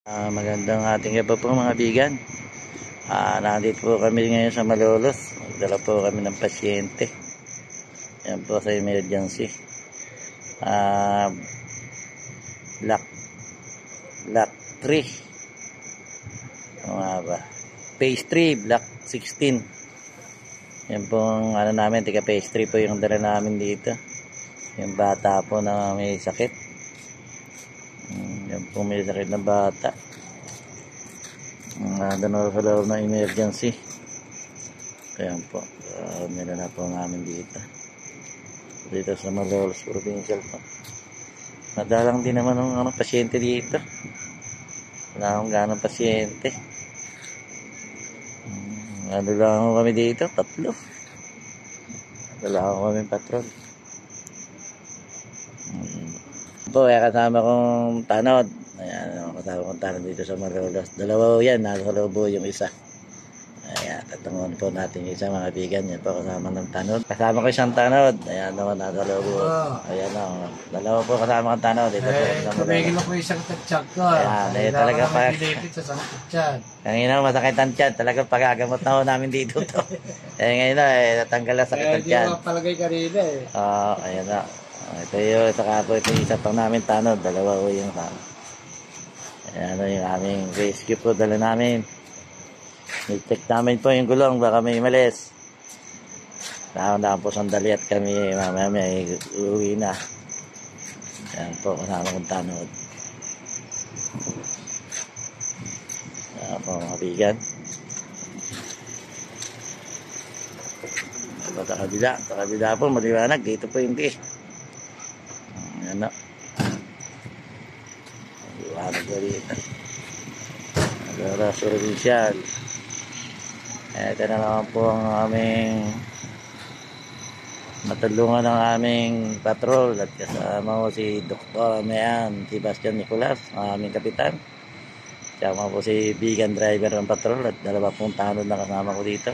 Magandang ating gabi po mga bigan. Nandito po kami ngayon sa Malolos. Magdala po kami ng pasyente. Yan po sa emergency. Block 3. Phase 3, block 16. Yan po ang namin, tiga phase 3 po yung dala namin dito. Yung bata po na may sakit. Yan po may sakit na bata. Doon sa loob ng emergency. Kaya po, nila na po namin dito sa Malolos Provincial po. Madalang din naman ng pasyente dito. Wala akong ganang pasyente. Lang kami dito, 3. Wala akong kami patrol. Po, kasama kong tanod. Ayan, kasama kong tanod dito sa Malolos. 2 yan, nasa loob yung isa. Ayan, tatangon po natin yung isa mga bigan. Yan po, kasama ng tanod. Kasama ko isang tanod. Ayan naman, nasa loob. Ayan o, 2 po kasama kong tanod. Dito po sa Malolos. Tumigil ako isang tatsyag ko. Ayan, talaga pa. Kanina masakit ang tiyan. Talaga pagagamot na ho namin dito to. Ngayon na, natanggal na sakit ang tiyan. Hindi mo palagay kanina eh. Ayan na. Ito yung saka po ito yung isa pang namin tanod. 2 po yung tanod. Ayan yung aming rescue po dala namin. I-check namin po yung gulong baka may malis. Nauna po sandali at kami mamaya may uuwi na. Ayan po kasama kong tanod. Ayan po mga bigan. Sa kabila po maliwanag. Dito po yung ano iwanag ko dito Malolos Provincial. Ito na naman po ang aming matulungan ng aming patrol at kasama ko si Dr. Mayan Sebastian Nicolas, ang aming kapitan. Kasama po si vegan driver ng patrol at 2 pong tanod na kasama ko dito.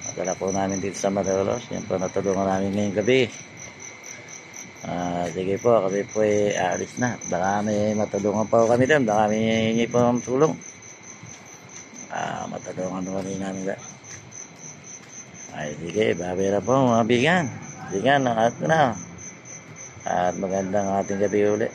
Madala po namin dito sa Malolos. Yan po natulungan namin ngayong gabi. Sige po, kami po aalis na. Baka may matulungan pa kami doon. Baka may hingi po ng tulong. Matulungan kami namin. Sige, babera po mga bigan. Bigan, at magandang ating gabi ulit.